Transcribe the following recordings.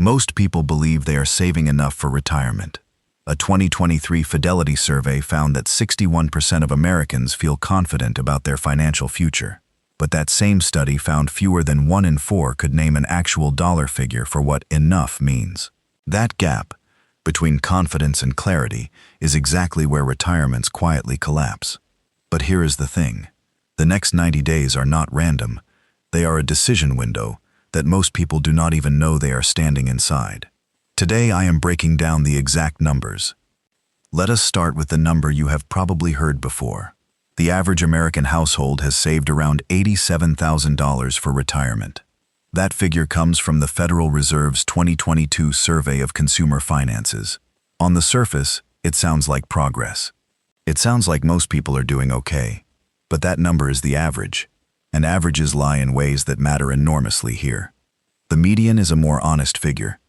Most people believe they are saving enough for retirement. A 2023 Fidelity survey found that 61% of Americans feel confident about their financial future. But that same study found fewer than 1 in 4 could name an actual dollar figure for what enough means. That gap between confidence and clarity is exactly where retirements quietly collapse. But here is the thing. The next 90 days are not random. They are a decision window that most people do not even know they are standing inside. Today I am breaking down the exact numbers. Let us start with the number you have probably heard before. The average American household has saved around $87,000 for retirement. That figure comes from the Federal Reserve's 2022 Survey of Consumer Finances. On the surface, it sounds like progress. It sounds like most people are doing okay. But that number is the average, and averages lie in ways that matter enormously here. The median is a more honest figure.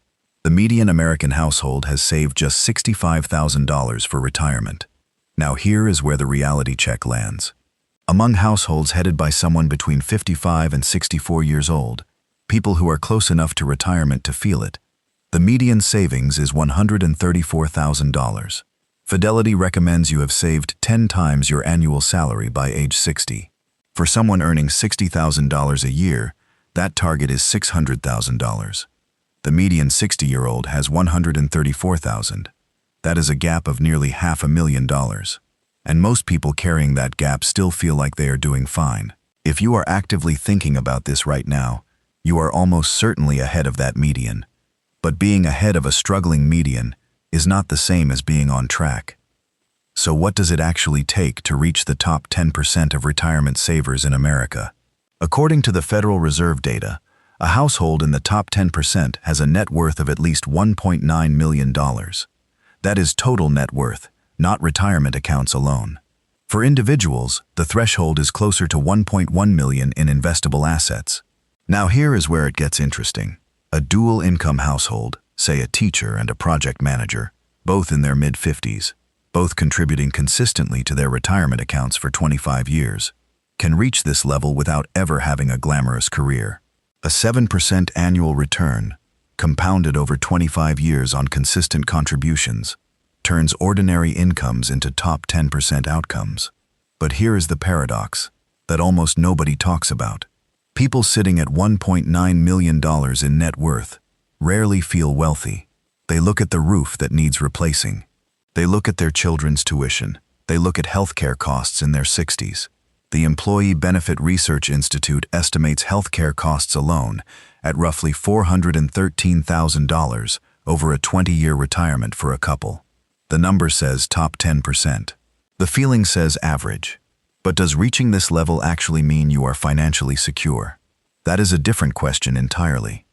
The median American household has saved just $65,000 for retirement. Now here is where the reality check lands. Among households headed by someone between 55 and 64 years old, people who are close enough to retirement to feel it, the median savings is $134,000. Fidelity recommends you have saved 10 times your annual salary by age 60. For someone earning $60,000 a year, that target is $600,000. The median 60-year-old has $134,000. That is a gap of nearly $500,000. And most people carrying that gap still feel like they are doing fine. If you are actively thinking about this right now, you are almost certainly ahead of that median. But being ahead of a struggling median is not the same as being on track. So what does it actually take to reach the top 10% of retirement savers in America? According to the Federal Reserve data, a household in the top 10% has a net worth of at least $1.9 million. That is total net worth, not retirement accounts alone. For individuals, the threshold is closer to $1.1 million in investable assets. Now here is where it gets interesting. A dual-income household, say a teacher and a project manager, both in their mid-50s, both contributing consistently to their retirement accounts for 25 years, can reach this level without ever having a glamorous career. A 7% annual return, compounded over 25 years on consistent contributions, turns ordinary incomes into top 10% outcomes. But here is the paradox that almost nobody talks about. People sitting at $1.9 million in net worth rarely feel wealthy. They look at the roof that needs replacing. They look at their children's tuition. They look at healthcare costs in their 60s. The Employee Benefit Research Institute estimates healthcare costs alone at roughly $413,000 over a 20-year retirement for a couple. The number says top 10%. The feeling says average. But does reaching this level actually mean you are financially secure? That is a different question entirely.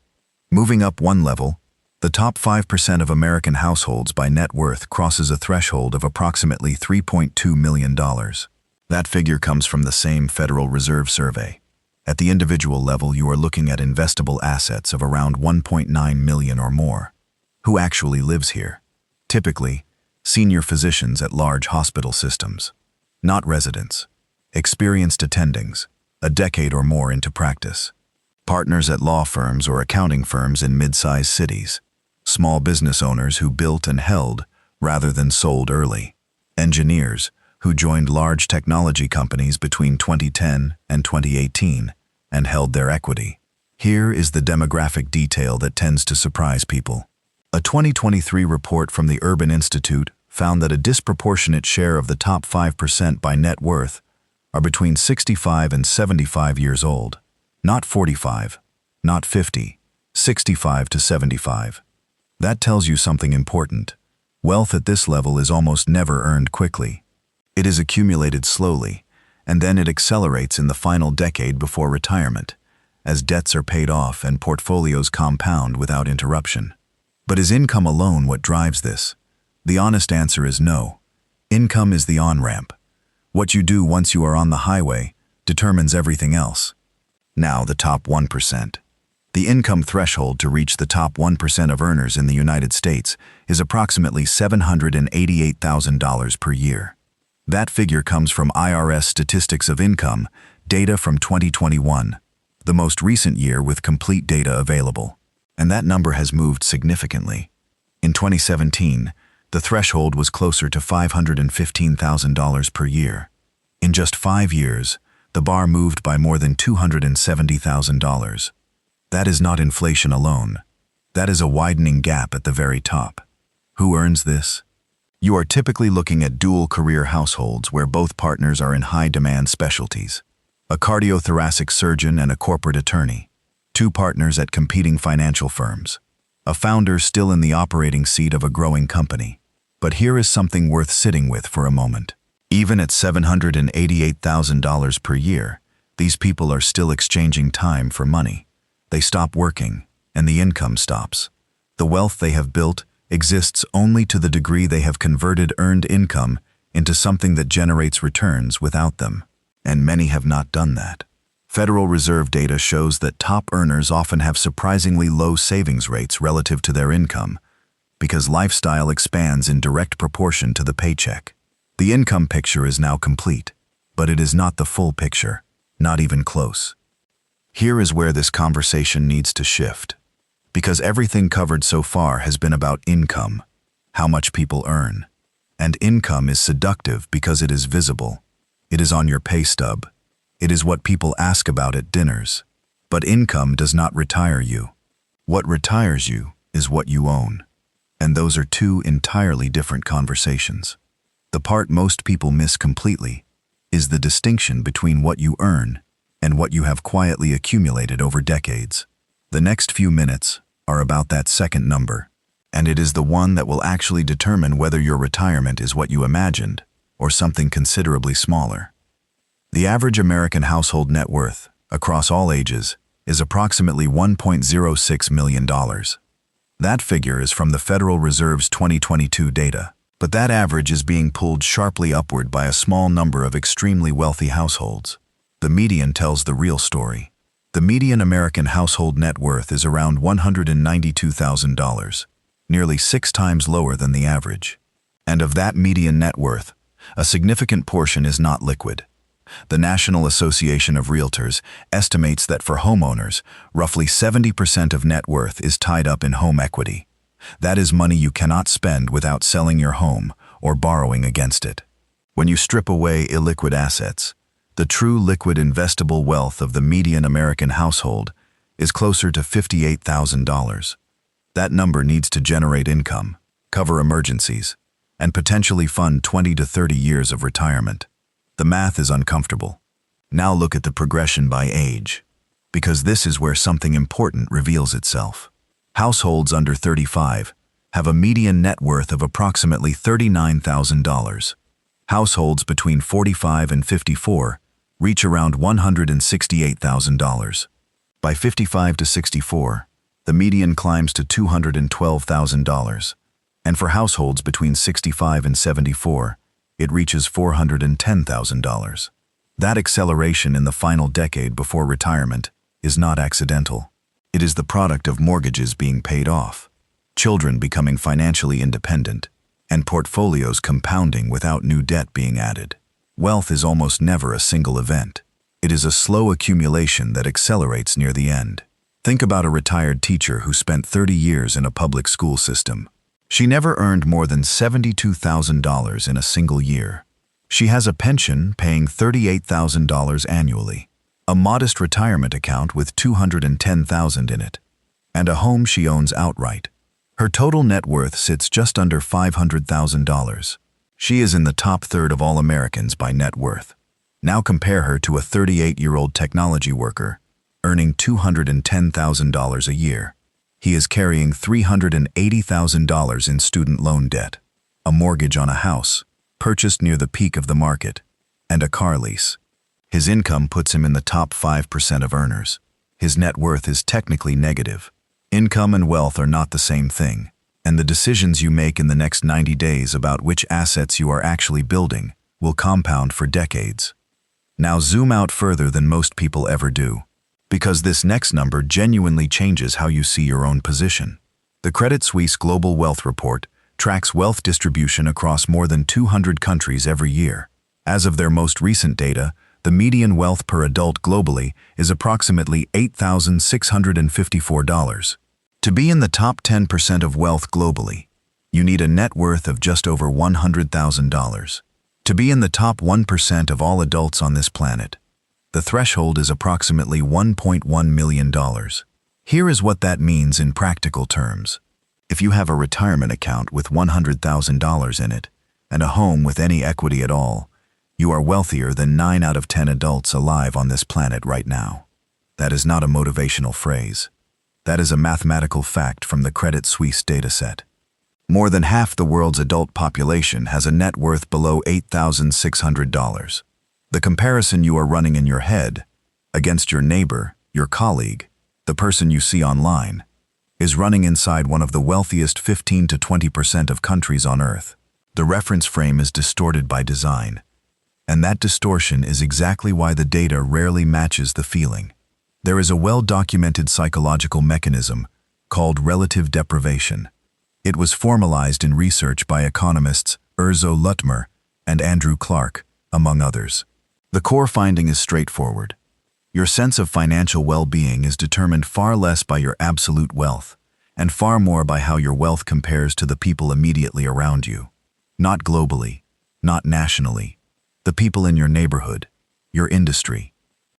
Moving up one level, the top 5% of American households by net worth crosses a threshold of approximately $3.2 million. That figure comes from the same Federal Reserve survey. At the individual level, you are looking at investable assets of around $1.9 million or more. Who actually lives here? Typically, senior physicians at large hospital systems. Not residents. Experienced attendings, a decade or more into practice. Partners at law firms or accounting firms in mid-sized cities. Small business owners who built and held rather than sold early. Engineers who joined large technology companies between 2010 and 2018 and held their equity. Here is the demographic detail that tends to surprise people. A 2023 report from the Urban Institute found that a disproportionate share of the top 5% by net worth are between 65 and 75 years old. Not 45, not 50, 65 to 75. That tells you something important. Wealth at this level is almost never earned quickly. It is accumulated slowly, and then it accelerates in the final decade before retirement, as debts are paid off and portfolios compound without interruption. But is income alone what drives this? The honest answer is no. Income is the on-ramp. What you do once you are on the highway determines everything else. Now the top 1%. The income threshold to reach the top 1% of earners in the United States is approximately $788,000 per year. That figure comes from IRS Statistics of Income, data from 2021, the most recent year with complete data available. And that number has moved significantly. In 2017, the threshold was closer to $515,000 per year. In just 5 years, the bar moved by more than $270,000. That is not inflation alone. That is a widening gap at the very top. Who earns this? You are typically looking at dual-career households where both partners are in high-demand specialties. A cardiothoracic surgeon and a corporate attorney. 2 partners at competing financial firms. A founder still in the operating seat of a growing company. But here is something worth sitting with for a moment. Even at $788,000 per year, these people are still exchanging time for money. They stop working, and the income stops. The wealth they have built exists only to the degree they have converted earned income into something that generates returns without them. And many have not done that. Federal Reserve data shows that top earners often have surprisingly low savings rates relative to their income, because lifestyle expands in direct proportion to the paycheck. The income picture is now complete, but it is not the full picture, not even close. Here is where this conversation needs to shift, because everything covered so far has been about income, how much people earn. And income is seductive because it is visible. It is on your pay stub. It is what people ask about at dinners. But income does not retire you. What retires you is what you own. And those are 2 entirely different conversations. The part most people miss completely is the distinction between what you earn and what you have quietly accumulated over decades. The next few minutes are about that second number, and it is the one that will actually determine whether your retirement is what you imagined or something considerably smaller. The average American household net worth, across all ages, is approximately $1.06 million. That figure is from the Federal Reserve's 2022 data, but that average is being pulled sharply upward by a small number of extremely wealthy households. The median tells the real story. The median American household net worth is around $192,000, nearly 6 times lower than the average. And of that median net worth, a significant portion is not liquid. The National Association of Realtors estimates that for homeowners, roughly 70% of net worth is tied up in home equity. That is money you cannot spend without selling your home or borrowing against it. When you strip away illiquid assets, the true liquid investable wealth of the median American household is closer to $58,000. That number needs to generate income, cover emergencies, and potentially fund 20 to 30 years of retirement. The math is uncomfortable. Now look at the progression by age, because this is where something important reveals itself. Households under 35 have a median net worth of approximately $39,000. Households between 45 and 54 reach around $168,000. By 55 to 64, the median climbs to $212,000. And for households between 65 and 74, it reaches $410,000. That acceleration in the final decade before retirement is not accidental. It is the product of mortgages being paid off, children becoming financially independent, and portfolios compounding without new debt being added. Wealth is almost never a single event. It is a slow accumulation that accelerates near the end. Think about a retired teacher who spent 30 years in a public school system. She never earned more than $72,000 in a single year. She has a pension paying $38,000 annually, a modest retirement account with $210,000 in it, and a home she owns outright. Her total net worth sits just under $500,000. She is in the top third of all Americans by net worth. Now compare her to a 38-year-old technology worker earning $210,000 a year. He is carrying $380,000 in student loan debt, a mortgage on a house purchased near the peak of the market, and a car lease. His income puts him in the top 5% of earners. His net worth is technically negative. Income and wealth are not the same thing, and the decisions you make in the next 90 days about which assets you are actually building will compound for decades. Now zoom out further than most people ever do, because this next number genuinely changes how you see your own position. The Credit Suisse Global Wealth Report tracks wealth distribution across more than 200 countries every year. As of their most recent data, the median wealth per adult globally is approximately $8,654. To be in the top 10% of wealth globally, you need a net worth of just over $100,000. To be in the top 1% of all adults on this planet, the threshold is approximately $1.1 million. Here is what that means in practical terms. If you have a retirement account with $100,000 in it and a home with any equity at all, you are wealthier than 9 out of 10 adults alive on this planet right now. That is not a motivational phrase. That is a mathematical fact from the Credit Suisse dataset. More than half the world's adult population has a net worth below $8,600. The comparison you are running in your head against your neighbor, your colleague, the person you see online, is running inside one of the wealthiest 15 to 20% of countries on Earth. The reference frame is distorted by design, and that distortion is exactly why the data rarely matches the feeling. There is a well-documented psychological mechanism called relative deprivation. It was formalized in research by economists Urzo Lutmer and Andrew Clark, among others. The core finding is straightforward. Your sense of financial well-being is determined far less by your absolute wealth, and far more by how your wealth compares to the people immediately around you. Not globally, not nationally. The people in your neighborhood, your industry,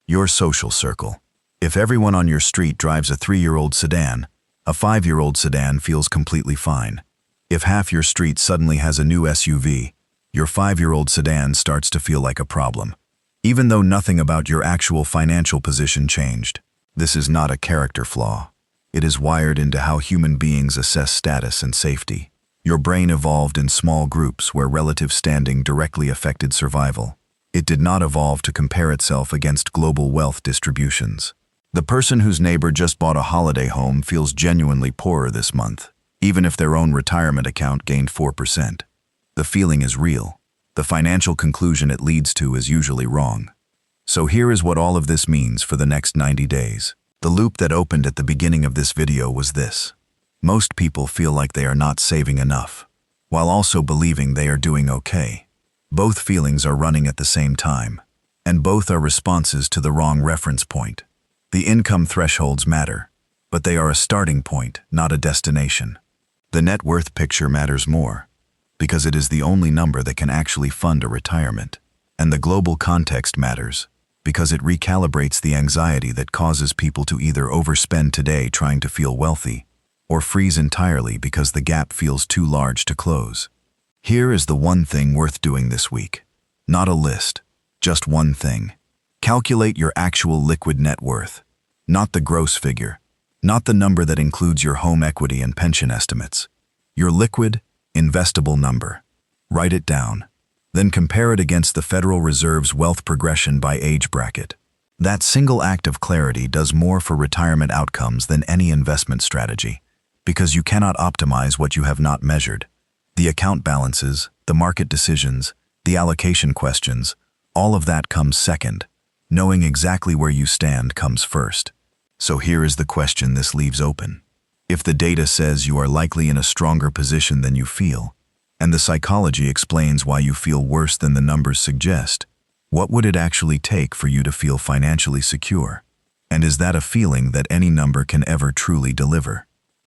your social circle. If everyone on your street drives a 3-year-old sedan, a 5-year-old sedan feels completely fine. If half your street suddenly has a new SUV, your 5-year-old sedan starts to feel like a problem, even though nothing about your actual financial position changed. This is not a character flaw. It is wired into how human beings assess status and safety. Your brain evolved in small groups where relative standing directly affected survival. It did not evolve to compare itself against global wealth distributions. The person whose neighbor just bought a holiday home feels genuinely poorer this month, even if their own retirement account gained 4%. The feeling is real. The financial conclusion it leads to is usually wrong. So here is what all of this means for the next 90 days. The loop that opened at the beginning of this video was this. Most people feel like they are not saving enough, while also believing they are doing okay. Both feelings are running at the same time, and both are responses to the wrong reference point. The income thresholds matter, but they are a starting point, not a destination. The net worth picture matters more, because it is the only number that can actually fund a retirement. And the global context matters, because it recalibrates the anxiety that causes people to either overspend today trying to feel wealthy, or freeze entirely because the gap feels too large to close. Here is the one thing worth doing this week. Not a list, just one thing. Calculate your actual liquid net worth, not the gross figure, not the number that includes your home equity and pension estimates. Your liquid, investable number. Write it down. Then compare it against the Federal Reserve's wealth progression by age bracket. That single act of clarity does more for retirement outcomes than any investment strategy, because you cannot optimize what you have not measured. The account balances, the market decisions, the allocation questions, all of that comes second. Knowing exactly where you stand comes first. So here is the question this leaves open. If the data says you are likely in a stronger position than you feel, and the psychology explains why you feel worse than the numbers suggest, what would it actually take for you to feel financially secure? And is that a feeling that any number can ever truly deliver?